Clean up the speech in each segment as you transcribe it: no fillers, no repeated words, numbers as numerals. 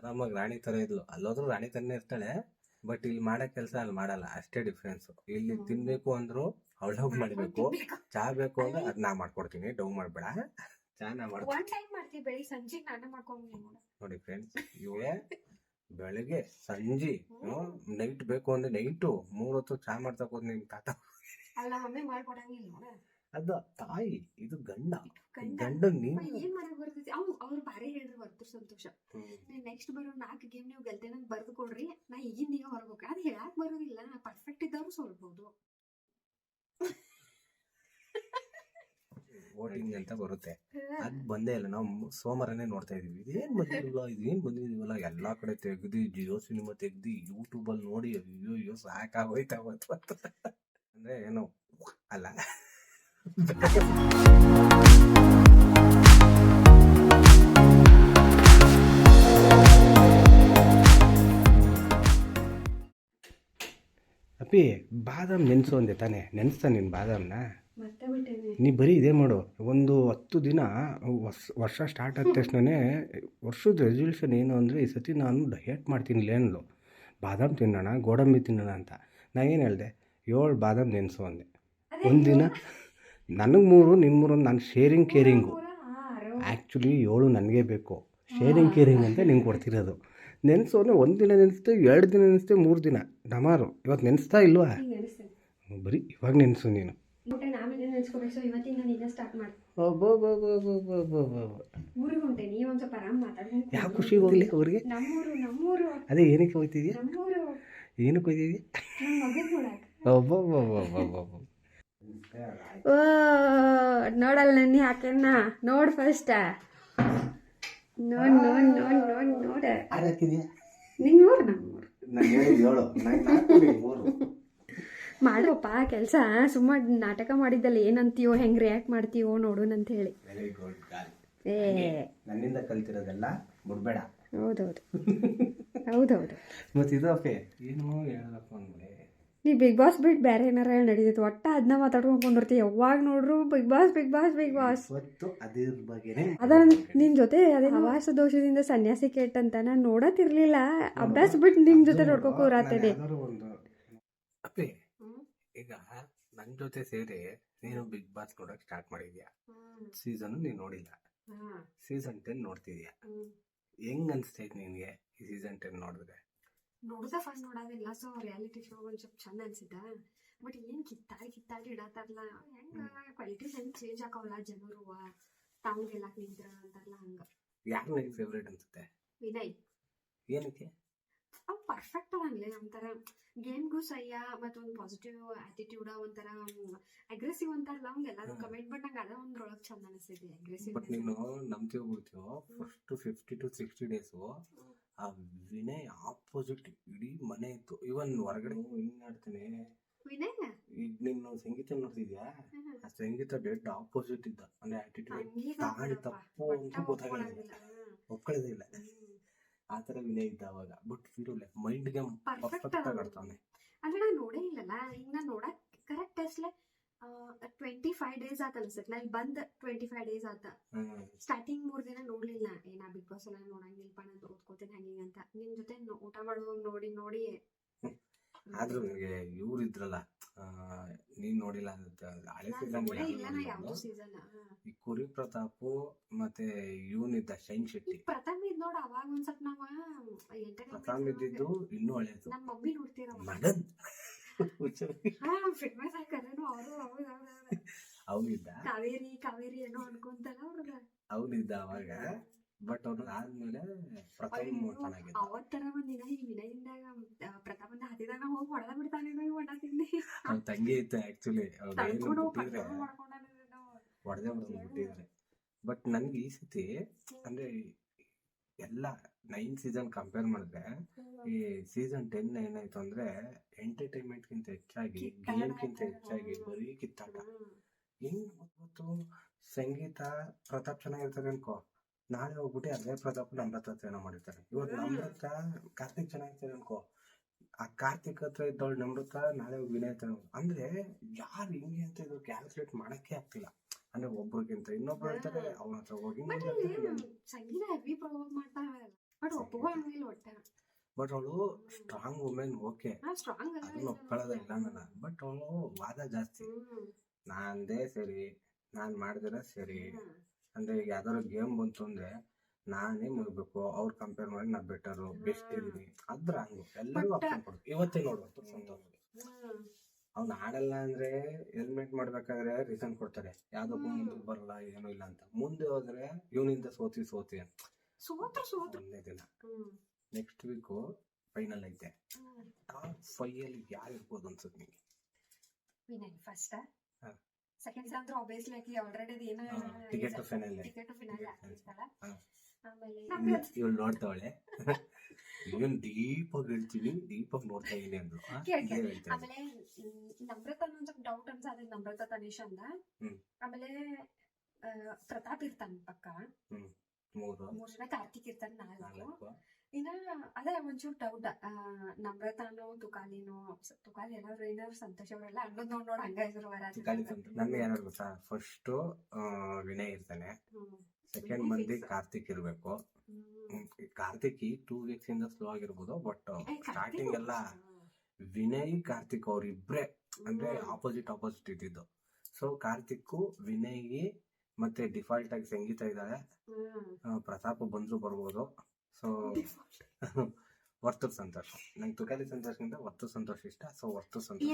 ಆರಾಮಾಗಿ ರಾಣಿ ತರ ಇದ್ಲು. ಅಲ್ಲೋದ್ರೂ ರಾಣಿ ತರನೇ ಇರ್ತಾಳೆ, ಬಟ್ ಇಲ್ಲಿ ಮಾಡೋ ಕೆಲಸ ಅಲ್ಲಿ ಮಾಡಲ್ಲ, ಅಷ್ಟೇ ಡಿಫ್ರೆನ್ಸ್. ಇಲ್ಲಿ ತಿನ್ಬೇಕು ಅಂದ್ರು ಅವಳೋಗಿ ಮಾಡ್ಬೇಕು, ಚಾ ಬೇಕು ಅಂದ್ರೆ ಅದ್ ನಾ ಮಾಡ್ಕೊಡ್ತೀನಿ, ಡೌ ಮಾಡ್ಬೇಡ. ಚಾ ನಾ ಮಾಡ್ತೀನಿ ನೋಡಿ ಫ್ರೆಂಡ್ಸ್. ಇವೇ ಬೆಳಗ್ಗೆ ಸಂಜೆ ನೈಟ್ ಬೇಕು ಅಂದ್ರೆ ನೈಟು 3 ಹೊತ್ತು ಚಾ ಮಾಡ್ತಾ ಹೋದ್ ನಿಮ್ ತಾತ. ಅದು ತಾಯಿ, ಇದು ಗಂಡ. ಗಂಡ ನೀನು ಏನ್ ಮಾಡಕ್ ಬರ್ತೈತಿ. ಅವ್ರು ಬಾರಿ ಹೇಳ್ರಿ ಬರ್ತು ಸಂತೋಷ. ನೆಕ್ಸ್ಟ್ ಬರೋ 4 ಗೇಮ್ ನೀವು ಗೆಲ್ತೇನೆ ಅಂತ ಬರ್ದು ಕೊಡ್ರಿ, ನಾ ಈಗಿನ ಈಗ ಹೊರಗೋಗ. ಅದ್ ಹೇಳಕ್ ಬರೋದಿಲ್ಲ, ನಾ ಪರ್ಫೆಕ್ಟ್ ಇದ್ದವ್ರು ಸೋಲ್ಬಹುದು. ವೋಟಿಂಗ್ ಅಂತ ಬರುತ್ತೆ, ಅದ್ ಬಂದೇ ಇಲ್ಲ. ನಾವು ಸೋಮವಾರನೇ ನೋಡ್ತಾ ಇದೀವಿ, ಇದೇನ್ ಬಂದಿದೀವಲ್ಲ ಎಲ್ಲಾ ಕಡೆ ತೆಗ್ದಿ, ಜಿಯೋ ಸಿನಿಮಾ ತೆಗ್ದಿ, ಯೂಟ್ಯೂಬ್ ಅಲ್ಲಿ ನೋಡಿ ಅಯ್ಯೋ ಸಾಕಾಗೋಯ್ತಾ ಅಂದ್ರೆ ಏನು ಅಲ್ಲ. ಅಪ್ಪಿ ಬಾದಾಮ್ ನೆನ್ಸು ಅಂದೆ ತಾನೆ, ನೆನ್ಸ್ತಾ ನೀನು ಬಾದಾಮ್ನ? ನೀ ಬರೀ ಇದೇ ಮಾಡು. ಒಂದು 10 ದಿನ ವರ್ಷ ಸ್ಟಾರ್ಟ್ ಆದ ತಕ್ಷಣನೇ ವರ್ಷದ ರೆಸಲ್ಯೂಷನ್ ಏನು ಅಂದರೆ, ಈ ಸತಿ ನಾನು ಡಯಟ್ ಮಾಡ್ತೀನಿ ಲೇನ್ಲು, ಬಾದಾಮ್ ತಿನ್ನೋಣ, ಗೋಡಂಬಿ ತಿನ್ನೋಣ ಅಂತ. ನಾ ಏನು ಹೇಳಿದೆ, 7 ಬಾದಾಮ್ ನೆನೆಸು ಅಂದೆ. ಒಂದಿನ ನನಗೆ 3, ನಿಮ್ಮ 3, ನಾನು ಶೇರಿಂಗ್ ಕೇರಿಂಗು. ಆ್ಯಕ್ಚುಲಿ 7 ನನಗೆ ಬೇಕು, ಶೇರಿಂಗ್ ಕೇರಿಂಗ್ ಅಂತ ನಿಂಗೆ ಕೊಡ್ತಿರೋದು. ನೆನೆಸು ಅಂದರೆ 1 ದಿನ ನೆನೆಸ್ತೆ, 2 ದಿನ ನೆನೆಸ್ತೆ, 3 ದಿನ ಡಮಾರು. ಇವತ್ತು ನೆನೆಸ್ತಾ ಇಲ್ವಾ? ಬರೀ ಇವಾಗ ನೆನೆಸು ನೀನು. ಯಾವ ಖುಷಿ ಹೋಗ್ಲಿ ಅವ್ರಿಗೆ? ಅದೇ ಏನಕ್ಕೆ ಹೋಗ್ತಿದ್ಯಾ? ಏನಕ್ಕೆ ಹೋಗ್ತಿದ್ಯಾ? ನೋಡಲ್ಲ ನನ್ನಿ ಹಾಕನ್ನ ನೋಡ್ ಫಸ್ಟ್. ನೋಡ್ ನೋಡ್ ನೋಡ್ ನೋಡ್ ನೋಡ ನಿನ್ ಮೂರು ಮಾಡಪ್ಪ ಕೆಲಸ. ಸುಮ್ಮ ನಾಟಕ ಮಾಡಿದ್ದಲ್ಲ, ಏನಂತೀಯೋ, ಹೆಂಗ್ ರಿಯಾಕ್ಟ್ ಮಾಡ್ತೀಯೋ ನೋಡೋಣ ಅಂತ ಹೇಳಿ. ನನ್ನಿಂದ ಕಲ್ತಿರೋದೆಲ್ಲ ಬಿಡ್ಬೇಡ. ಹೌದೌದು ಹೌದೌದು. ಮತ್ತೆ ಇದು ಅಪ್ಪೆ ಏನು ಹೇಳಪ್ಪ ಅಂದ್ರೆ, ನೀ ಬಿಗ್ ಬಾಸ್ ಬಿಟ್ಟು ಬೇರೆ ಏನಾರ ನಡೀತೈತಿ, ಒಟ್ಟ ಅದನ್ನ ಮಾತಾಡ್ಕೊಂಡು ಕುಂದಿರ್ತೀವಿ. ಯಾವಾಗ ನೋಡ್ರು Bigg Boss Bigg Boss Bigg Boss. ಅದ ನಿನ್ ಜೊತೆ ಅದೇ ಹವಾಸ ದೋಷದಿಂದ ಸನ್ಯಾಸಿ ಕೆಟ್ಟಂತ ನಾನು ನೋಡತಿರ್ಲಿಲ್ಲ. ಅಭ್ಯಾಸ ಬಿಟ್ಟು ನಿಮ್ ಜೊತೆ ನೋಡ್ಕೋಕ್ ಕೂರಾತದೆ. ಅಪ್ಪೆ ಈಗ ನನ್ ಜೊತೆ ಸೇರಿ ನೀನು ಬಿಗ್ ಬಾಸ್ ನೋಡಕ್ ಸ್ಟಾರ್ಟ್ ಮಾಡಿದ್ಯಾ. ಸೀಸನ್ ನೀನ್ ನೋಡಿಲ್ಲ, ಸೀಸನ್ 10 ನೋಡ್ತಿದ್ಯಾ. ಹೆಂಗ್ ಅನ್ಸ್ತೈತಿ ನಿನ್ಗೆ ಈ ಸೀಸನ್ 10 ನೋಡಿದ್ರೆ? ಫಸ್ಟ್ ನೋಡೋದಿಲ್ಲ, ಸೊ ರಿಯಾಲಿಟಿ ಶೋ ಒಂದ್ ಸ್ವಲ್ಪ ಚಂದ ಅನ್ಸಿದ್ದ. ಬಟ್ ಏನ್ ಕಿತ್ತಾಡಿ ಇಡತಾರಲ್ಲ, ಹೆಂಗ ಕ್ವಾಲಿಟೀಸ್ ಹೆಂಗ್ ಚೇಂಜ್ ಆಕವಲ್ಲ, ಜನರು ತಾವು ಗೆಲ್ಲಕ್ ನಿಂತ್ರ ಅಂತಾರಲ್ಲ ಹಂಗ. ಯಾರು ನಿನ್ ಫೇವ್ರೇಟ್ ಅನ್ಸುತ್ತೆ? ವಿನಯ್. ಏನಕ್ಕೆ? ಅವ್ ಪರ್ಫೆಕ್ಟ್ ಅವನ್ಲೆ, ಒಂಥರ ಗೇಮ್ಗೂ ಸಹ್ಯ, ಮತ್ತೊಂದು ಪಾಸಿಟಿವ್ ಆಟಿಟ್ಯೂಡ್, ಒಂಥರ ಅಗ್ರೆಸಿವ್ ಅಂತಾರಲ್ಲ, ಅವ್ನ್ ಎಲ್ಲಾರು ಕಮೆಂಟ್. ಬಟ್ ನಂಗೆ ಅದ ಒಂದ್ರೊಳಗ್ ಚಂದ ಅನಿಸ್ತೈತಿ ಅಗ್ರೆಸಿವ್. ಬಟ್ ನೀನು ನಂಬ್ತೀವೋ ಬಿಡ್ತೀವೋ, ಫಸ್ಟ್ 50 to 60 days ಆ ವಿನಯ್ ಆಪೋಸಿಟ್ ಇಡೀ ಮನೆ ಇತ್ತು. ಇವನ್ ಹೊರಗಡೆ ಹಿಂಗ್ ಮಾಡ್ತಾನೆ ವಿನಯ್. ಈಗ ನೀನು ಸಂಗೀತ ನೋಡ್ತಿದ್ಯಾ, ಆ ಸಂಗೀತ ಡೆಡ್ ಆಪೋಸಿಟ್ ಇದ್ದ. ಅಂದ್ರೆ ಆಟಿಟ್ಯೂಡ್ ತಾಳಿ ತಪ್ಪು ಅಂತ ಗೊತ್ತಾಗಲಿಲ್ಲ, ಒಪ್ಕೊಳ್ಳೋದಿಲ್ಲ. ಆತರ ವಿನಯ್ ಇದ್ದ ಅವಾಗ. ಬಟ್ ಮೈಂಡ್ ಗೇಮ್ ಪರ್ಫೆಕ್ಟ್ ಆಗಿ ಆಡ್ತಾನೆ. ಅಂದ್ರೆ ನಾನು ನೋಡೇ ಇಲ್ಲಲ್ಲ, ಈಗ ನಾನು ನೋಡಕ್ ಕರೆಕ್ಟ್ ಅಷ್ಟೇ 25 days ಆತ ಅನ್ಸತ್. ನಾನು ಬಂದ್ 25 days ಆತ. ಸ್ಟಾರ್ಟಿಂಗ್ 3 ದಿನ ನೋಡ್ಲಿಲ್ಲ. ನಾ ಬಿಗ್ ಬಾಸ್ ಎಲ್ಲ ನೋಡಂಗಿಲ್ಪ, ನಾನು ಓದ್ಕೋತೇನೆ ಹಂಗಿಂಗ ಅಂತ. ನಿಮ್ ಜೊತೆ ಊಟ ಮಾಡುವಾಗ ನೋಡಿ ಆದ್ರೂ ನನಗೆ ಇವ್ರು ಇದ್ರಲ್ಲ, ನೀನ್ ನೋಡಿಲ್ಲ ಅಂತ ಹಳೆ ಸೀಸನ್, ಈ ಕುರಿ ಪ್ರತಾಪು ಮತ್ತೆ ಇವನಿದ್ದ ಶೈನ್ ಶೆಟ್ಟಿ. ಪ್ರತಾಪ್ ಇದ್ ನೋಡ, ಅವಾಗ ಒಂದ್ಸಪ್ ನಾವ ಪ್ರತಾಪ್ ಇದ್ದಿದ್ದು ಇನ್ನೂ ಹಳೇದು. ನಮ್ಮ ಮಮ್ಮಿ ನೋಡ್ತೀರ ಮಗನ್ ಫೇಮಸ್ ಆಯ್ತಾರೇನು ಅವರು. ಅವನಿದ್ದ ಕಾವೇರಿ ಏನೋ ಅನ್ಕೊಂತಲ್ಲ ಅವ್ರಗ. ಅವನಿದ್ದ ಅವಾಗ. ಬಟ್ ಅವ್ನು ಆದ್ಮೇಲೆ ಪ್ರತಾಪ್ ಚೆನ್ನಾಗಿದ್ದ. ಅವತ್ತರ ಒಂದಿನ ಈ ವಿನಯದಿಂದಾಗ ಪ್ರತಾಪಂದ ಹತ್ತಿದಾಗ ಹೋಗಿ ಹೊಡೆದ ಬಿಡ್ತಾನೇನೋ ಈ ಒಡ ತಿಂಡಿ. ಅವ್ನ ತಂಗಿ ಇತ್ತು ಆಕ್ಚುಲಿ, ಹೊಡೆದೇ ಬಿಟ್ಟಿದ್ರೆ. ಬಟ್ ನನ್ಗೆ ಈ ಸತಿ ಅಂದ್ರೆ ಎಲ್ಲ 9 ಸೀಸನ್ ಕಂಪೇರ್ ಮಾಡಿದ್ರೆ ಈ ಸೀಸನ್ 10 ಏನಾಯ್ತು ಅಂದ್ರೆ, ಎಂಟರ್ಟೈನ್ಮೆಂಟ್ ಗಿಂತ ಹೆಚ್ಚಾಗಿ ಗೇಮ್ಗಿಂತ ಹೆಚ್ಚಾಗಿ ಬರೀ ಕಿತ್ತಾಟ. ಹೆಂಗ್ ಗೊತ್ತು, ಸಂಗೀತ ಪ್ರತಾಪ್ ಚೆನ್ನಾಗಿರ್ತಾರೆ ಅನ್ಕೋ, ನಾಳೆ ಹೋಗ್ಬಿಟ್ಟು ಅದೇ ಪ್ರತಾಪ್ ನಮ್ರತ ಹತ್ರ ಏನೋ ಮಾಡಿರ್ತಾರೆ. ಇವತ್ತು ನಮ್ರತ ಕಾರ್ತಿಕ್ ಚೆನ್ನಾಗಿರ್ತಾರೆ ಅನ್ಕೋ, ಆ ಕಾರ್ತಿಕ್ ಹತ್ರ ಇದ್ದವಳು ನಮ್ರತ ನಾಳೆ ವಿನಯ್ ಹತ್ರ. ಅಂದ್ರೆ ಯಾರು ಹಿಂಗೆ ಅಂತ ಇದ್ರು ಕ್ಯಾಲ್ಕುಲೇಟ್ ಮಾಡಕ್ಕೆ ಆಗ್ತಿಲ್ಲ. ಅಂದ್ರೆ ಒಬ್ರಿಗಿಂತ ಇನ್ನೊಬ್ರು ಹೇಳ್ತಾರೆ, ಅವನ ಹತ್ರ ಹೋಗಿ ಸಂಗೀತ ಹೆವಿ ಪ್ರಮೋಟ್ ಮಾಡ್ತಾರೆ. ಬಟ್ ಒಪ್ಕೊಳ್ಳಿಲ್ಲ ಒಟ್ಟ. ಬಟ್ ಅವಳು ಸ್ಟ್ರಾಂಗ್ ವುಮೆನ್, ಓಕೆ, ಸ್ಟ್ರಾಂಗ್ ಅದನ್ನ ಒಪ್ಕೊಳ್ಳೋದಿಲ್ಲ ನಾನು. ಬಟ್ ಅವಳು ವಾದ ಜಾಸ್ತಿ. ನಾನದೇ ಸರಿ, ನಾನು ಮಾಡಿದ್ರೆ ಸರಿ ಅಂದ್ರೆ ಈಗ ಯಾವ್ದಾದ್ರು ಗೇಮ್ ಬಂತು ಅಂದ್ರೆ ನಾನೇ ಮುಗ್ಬೇಕು, ಅವ್ರು ಕಂಪೇರ್ ಮಾಡಿ ನಾ ಬೆಟರು, ಬೆಸ್ಟ್ ಇದೀನಿ, ಅದ್ರ ಹಂಗು ಎಲ್ಲರೂ ಆಪ್ಷನ್ ಕೊಡು. ಇವತ್ತೇ ನೋಡು ಸಂತೋಷ್ ಅವ್ನು ಆಡಲ್ಲ ಅಂದ್ರೆ ಹೆಲ್ಮೆಟ್ ಮಾಡ್ಬೇಕಾದ್ರೆ ರೀಸನ್ ಕೊಡ್ತಾರೆ, ಯಾವ್ದಕ್ಕೂ ಮುಂದಕ್ಕೆ ಬರಲ್ಲ ಏನೂ ಇಲ್ಲ ಅಂತ. ಮುಂದೆ ಹೋದ್ರೆ ಇವನಿಂದ ಸೋತಿ ಒಂದೇ ದಿನ. ನೆಕ್ಸ್ಟ್ ವೀಕು ಫೈನಲ್ ಐತೆ. ಟಾಪ್ 5 ಅಲ್ಲಿ ಯಾರು ಇರ್ಬೋದು ಅನ್ಸುತ್ತೆ ನಿಂಗೆ? ವಿನಯ್ ಫಸ್ಟ್, ಸೆಕೆಂಡ್ ಅಂದ್ರೆ ಆಬ್ವಿಯಸ್ಲಿ ಆಕಿ ಆಲ್ರೆಡಿ ಏನೋ ಟಿಕೆಟ್ ಟು ಫೈನಲ್ ಆಗಿತ್ತಲ್ಲ. ಆಮೇಲೆ ಇವಳು ನೋಡ್ತಾವಳೆ, ಇವನ್ ಡೀಪಾಗಿ ಹೇಳ್ತೀನಿ, ಡೀಪಾಗಿ ನೋಡ್ತಾ ಇದೀನಿ ಅಂದ್ರು. ಆಮೇಲೆ ನಮ್ರತ ಒಂದ್ ಸ್ವಲ್ಪ ಡೌಟ್ ಅನ್ಸದ, ನಮ್ರತ ತನೀಶ್ ಅಂದ. ಆಮೇಲೆ ಪ್ರತಾಪ್ ಇರ್ತಾನ ಪಕ್ಕ, 3 ಜನ, ಕಾರ್ತಿಕ್ ಇರ್ತಾನ 4. ಇನ್ನ ಅದೇ ಒಂಚೂರು ಡೌಟ್, ನಮ್ರತಾನು ತುಕಾಲಿನೋ, ತುಕಾಲಿ ಎಲ್ಲಾರು ಏನಾದ್ರು ಸಂತೋಷ ಅವರೆಲ್ಲ ಅನ್ನೋದ್ ನೋಡ್ ಹಂಗ ಹೆಸರು ನನ್ಗೆ ಯಾರು ಗೊತ್ತಾ? ಫಸ್ಟ್ ವಿನಯ್ ಇರ್ತಾನೆ, ಸೆಕೆಂಡ್ ಮಂದಿ ಕಾರ್ತಿಕ್ ಇರ್ಬೇಕು. ಕಾರ್ತಿಕ್ ಈ 2 ವೀಕ್ಸ್ ಇಂದ ಸ್ಲೋ ಆಗಿರ್ಬೋದು, ಬಟ್ ಸ್ಟಾರ್ಟಿಂಗ್ ಎಲ್ಲ ವಿನಯ್ ಕಾರ್ತಿಕ್ ಅವ್ರಿಬ್ರೆ ಅಂದ್ರೆ ಆಪೋಸಿಟ್ ಇದ್ದಿದ್ದು. ಸೊ ಕಾರ್ತಿಕ್ ವಿನಯ್ಗೆ ಮತ್ತೆ ಡಿಫಾಲ್ಟ್ ಆಗಿ ಸಂಗೀತ ಇದ್ದಾಳೆ, ಪ್ರತಾಪ್ ಬಂದ್ರು ಬರ್ಬೋದು. ಸೊ ವರ್ತೂರ್ ಸಂತೋಷ್, ನಂಗೆ ತುಕಾಲಿ ಸಂತೋಷ್ಗಿಂತ ವರ್ತೂರ್ ಸಂತೋಷ್ ಇಷ್ಟ. ಸೊ ವರ್ತೂರ್ ಸಂತೋಷ್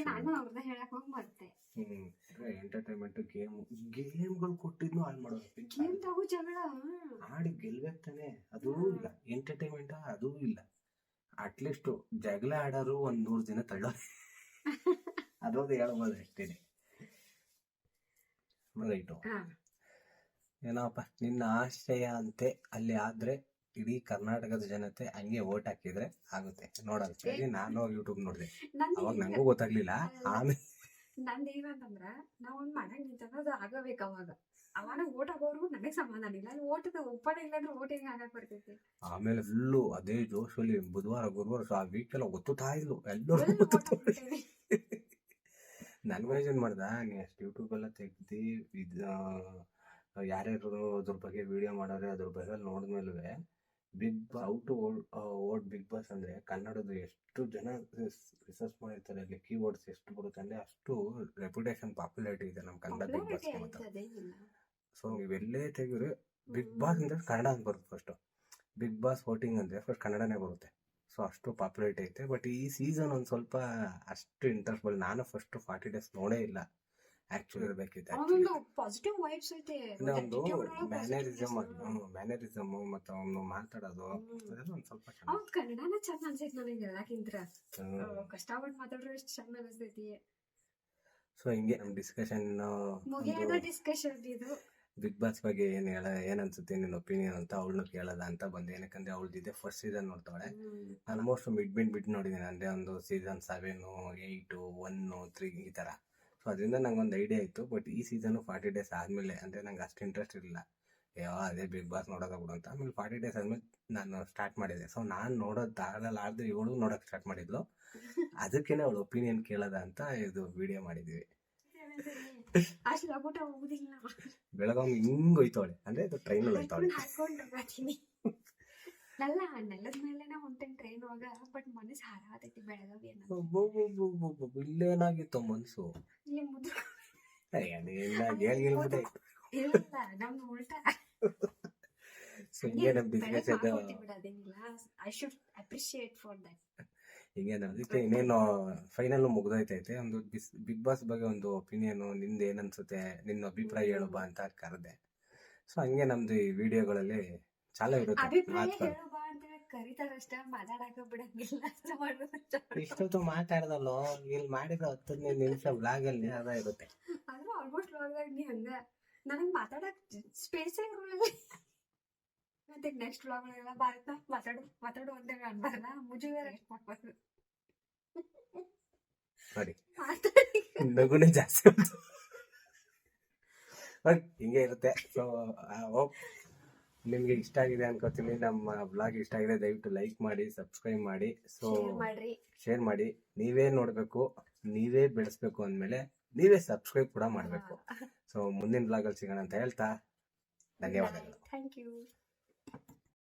ಎಂಟರ್ಟೈನ್ಮೆಂಟ್, ಗೇಮ್ಗಳು ಕೊಟ್ಟಿದ್ನು ಹಾಳು ಮಾಡೋದು, ಆಡಿ ಗೆಲ್ಬೇಕು ತಾನೆ, ಅದೂ ಇಲ್ಲ. ಎಂಟರ್ಟೈನ್ಮೆಂಟ್ ಅದೂ ಇಲ್ಲ. ಅಟ್ಲೀಸ್ಟ್ ಜಗಳ ಆಡೋರು 100 ದಿನ ತಳ್ಳೋ ಅದೊಂದು ಹೇಳ್ಬೋದು ಅಷ್ಟೇನೆ. ರೈಟು, ಏನಪ್ಪ ನಿನ್ನ ಆಶ್ರಯ ಅಂತೆ ಅಲ್ಲಿ ಆದ್ರೆ ಇಡೀ ಕರ್ನಾಟಕದ ಜನತೆ ಹಂಗೆ ಓಟ್ ಹಾಕಿದ್ರೆ ಆಗುತ್ತೆ ನೋಡಂತ ಹೇಳಿ ನಾನು ಯೂಟ್ಯೂಬ್ ನೋಡಿದೆ. ಅವಾಗ ನಂಗೂ ಗೊತ್ತಾಗ್ಲಿಲ್ಲ. ಆಮೇಲೆ ನಂದೇನಂತಂದ್ರ ನಾವೊಂದ್ ಮಾಡಂಗ್ ನಿಂತಂದ್ರ ಅದು ಆಗಬೇಕು. ಅವಾಗ ಓಟ್ ಆಗೋರು ನನಗ್ ಸಮಾಧಾನ ಇಲ್ಲ, ಓಟದ ಒಪ್ಪಣೆ ಇಲ್ಲಾಂದ್ರೆ ಓಟ್ ಹೆಂಗ್ ಆಗಕ್ ಬರ್ತೈತಿ. ಆಮೇಲೆ ಫುಲ್ಲು ಅದೇ ಜೋಶಲ್ಲಿ ಬುಧವಾರ ಗುರುವಾರ ಆ ವೀಕ್ ಎಲ್ಲ ಒತ್ತುತ್ತಾ ಇದ್ಲು ಎಲ್ಲರೂ. ನನ್ಗೇನ್ ಮಾಡ್ದ, ನೀ ಅಷ್ಟು ಯೂಟ್ಯೂಬ್ ಎಲ್ಲ ತೆಗ್ದಿ ಯಾರ್ಯಾರು ಅದ್ರ ಬಗ್ಗೆ ವಿಡಿಯೋ ಮಾಡೋರೆ ಅದ್ರ ಬಗ್ಗೆ ನೋಡಿದ್ಮೇಲೆ Bigg Boss out vote Bigg Boss ಅಂದ್ರೆ ಕನ್ನಡದ ಎಷ್ಟು ಜನ ರಿಸರ್ಚ್ ಮಾಡಿರ್ತಾರೆ, ಅಲ್ಲಿ ಕೀವರ್ಡ್ಸ್ ಎಷ್ಟು ಬರುತ್ತೆ ಅಂದ್ರೆ ಅಷ್ಟು ರೆಪ್ಯುಟೇಷನ್ ಪಾಪ್ಯುಲಾರಿಟಿ ಇದೆ ನಮ್ಮ ಕನ್ನಡ ಬಿಗ್ ಬಾಸ್ಗೆ ಮಾತ್ರ. ಸೊ ನೀವೆಲ್ಲೇ ತೆಗಿದ್ರೆ ಬಿಗ್ ಬಾಸ್ ಅಂದ್ರೆ ಕನ್ನಡ ಅಂತ ಬರುತ್ತೆ ಫಸ್ಟ್. ಬಿಗ್ ಬಾಸ್ ವೋಟಿಂಗ್ ಅಂದ್ರೆ ಫಸ್ಟ್ ಕನ್ನಡನೇ ಬರುತ್ತೆ. ಸೊ ಅಷ್ಟು ಪಾಪ್ಯುಲಾರಿಟಿ ಐತೆ. ಬಟ್ ಈ ಸೀಸನ್ ಒಂದು ಸ್ವಲ್ಪ ಅಷ್ಟು ಇಂಟ್ರೆಸ್ಟ್ ಬರಲ್ಲ. ನಾನು ಫಸ್ಟ್ 40 days ನೋಡೇ ಇಲ್ಲ. ಆಕ್ಚುಲಿ ಇರಬೇಕಿತ್ತು. ಪಾಸಿಟಿವ್ ವೈಬ್ಸ್ ಐತೆ, ಒಂದು ಮ್ಯಾನರಿಸಮ್ ಮತ್ತೆ ಅವನು ಮಾತಾಡೋದು ಅದೆಲ್ಲ ಒಂದು ಸ್ವಲ್ಪ ಅವ್ನು ಕನ್ನಡನ ಚಂದ ಅನ್ಸೈತಿ ನನಗೆ ಎಲ್ಲಕ್ಕಿಂತ. ಕಷ್ಟಪಟ್ಟು ಮಾತಾಡ್ರೆ ಎಷ್ಟು ಚಂದ ಅನಿಸ್ತೈತಿ. ಸೊ ಹಿಂಗೆ ನಮ್ಮ ಡಿಸ್ಕಷನ್ ಮುಗಿಯೋದ ಡಿಸ್ಕಷನ್ ಇದು. ಬಿಗ್ ಬಾಸ್ ಬಗ್ಗೆ ಏನ್ ಅನ್ಸುತ್ತೆ ನಿನ್ನ ಒಪಿನಿಯನ್ ಅಂತ ಅವಳನ್ನ ಕೇಳೋದ ಅಂತ ಬಂದೆ. ಏನಕ್ಕಂದ್ರೆ ಅವಳದಿದೆ ಫಸ್ಟ್ ಸೀಸನ್ ನೋಡ್ತಾಳೆ. ಆಲ್ಮೋಸ್ಟ್ ಬಿಟ್ ನೋಡಿದ್ದೀನಿ. ಅಂದ್ರೆ ಒಂದು ಸೀಸನ್ 7, 8, 1, 3 ಈ ತರ. ಸೊ ಅದರಿಂದ ನಂಗೆ ಒಂದು ಐಡಿಯಾ ಇತ್ತು. ಬಟ್ ಈ ಸೀಸನ್ 40 days ಆದ್ಮೇಲೆ ಅಂದ್ರೆ ನಂಗೆ ಅಷ್ಟು ಇಂಟ್ರೆಸ್ಟ್ ಇರಲಿಲ್ಲ. ಅದೇ ಬಿಗ್ ಬಾಸ್ ನೋಡೋದ ಬಿಡು ಅಂತ. ಆಮೇಲೆ 40 days ಆದ್ಮೇಲೆ ನಾನು ಸ್ಟಾರ್ಟ್ ಮಾಡಿದೆ. ಸೊ ನಾನು ನೋಡೋದಾಗಲಾರ್ದೆ ಇವಳು ನೋಡಕ್ ಸ್ಟಾರ್ಟ್ ಮಾಡಿದ್ಲು. ಅದಕ್ಕೇನೆ ಅವಳು ಒಪಿನಿಯನ್ ಕೇಳೋದ ಅಂತ ಇದು ವಿಡಿಯೋ ಮಾಡಿದ್ವಿ. ಬೆಳಗಾವಿ ಹಿಂಗ್ ಹೋಯ್ತಾವಳೆ ಅಂದ್ರೆ ಟ್ರೈನ್ ಹೋಯ್ತಾವಳೆ. ನೆಲದ ಮೇಲೆನೆ ಹೊಂಟೇನ್ ಟ್ರೈನ್ ಒಳಗ. ಬಟ್ ಮನಸ್ಸು ಹಾರಾತೈತಿ ಬೆಳಗಾವಿ. ಇಲ್ಲೇನಾಗಿತ್ತು ಮನ್ಸು? ನಮ್ದು ಉಲ್ಟಾ. ಅದಕ್ಕೆ ಇನ್ನೇನು ಫೈನಲ್ ಮುಗ್ದೈತೈತೆ. ಒಂದು ಬಿಗ್ ಬಾಸ್ ಬಗ್ಗೆ ಒಂದು ಒಪಿನಿಯನ್, ನಿಂದ ಏನ್ ಅನ್ಸುತ್ತೆ, ನಿನ್ನ ಅಭಿಪ್ರಾಯ ಹೇಳಬಾ ಅಂತ ಕರೆದೆ. ಸೊ ಹಂಗೆ ನಮ್ದು ಈ ವಿಡಿಯೋಗಳಲ್ಲಿ ಚಾಲೂ ಇರುತ್ತೆ. ಇಷ್ಟೊತ್ತು ಮಾತಾಡ್ದಲ್ಲೋ, ಇಲ್ಲಿ ಮಾಡಿದ್ರೆ 10-15 ನಿಮಿಷ ಬ್ಲಾಗ್ ಅಲ್ಲಿ ಅದ ಇರುತ್ತೆ. ಆಲ್ಮೋಸ್ಟ್ ವ್ಲಾಗ್ದಾಗ ನೀ ಹಂಗ ನನಗೆ ಮಾತಾಡಕ್ ಸ್ಪೇಸ್ ಇರಲ್ಲ. ಮತ್ತೆ ನೆಕ್ಸ್ಟ್ ವ್ಲಾಗ್ ಎಲ್ಲ ಭಾರತ ಮಾತಾಡು ಅಂತ ಅನ್ಬಾರಲ್ಲ. ಮುಜುಗರ ಎಷ್ಟು ಮಾಡ್ಬಾರ್ದು ನೋಡಿ, ನಗುನೇ ಜಾಸ್ತಿ ಹಿಂಗೆ ಇರುತ್ತೆ. ಸೊ ನಿಮ್ಗೆ ಇಷ್ಟ ಆಗಿದೆ ಅನ್ಕೋತೀನಿ. ನಮ್ಮ ಬ್ಲಾಗ್ ಇಷ್ಟ ಆಗಿದೆ ದಯವಿಟ್ಟು ಲೈಕ್ ಮಾಡಿ, ಸಬ್ಸ್ಕ್ರೈಬ್ ಮಾಡಿ, ಸೊ ಶೇರ್ ಮಾಡಿ. ನೀವೇ ನೋಡ್ಬೇಕು, ನೀವೇ ಬೆಳೆಸ್ಬೇಕು ಅಂದ್ಮೇಲೆ ನೀವೇ ಸಬ್ಸ್ಕ್ರೈಬ್ ಕೂಡ ಮಾಡ್ಬೇಕು. ಸೊ ಮುಂದಿನ ಬ್ಲಾಗ್ ಅಲ್ಲಿ ಸಿಗೋಣ ಅಂತ ಹೇಳ್ತಾ ಧನ್ಯವಾದಗಳು. Thank you.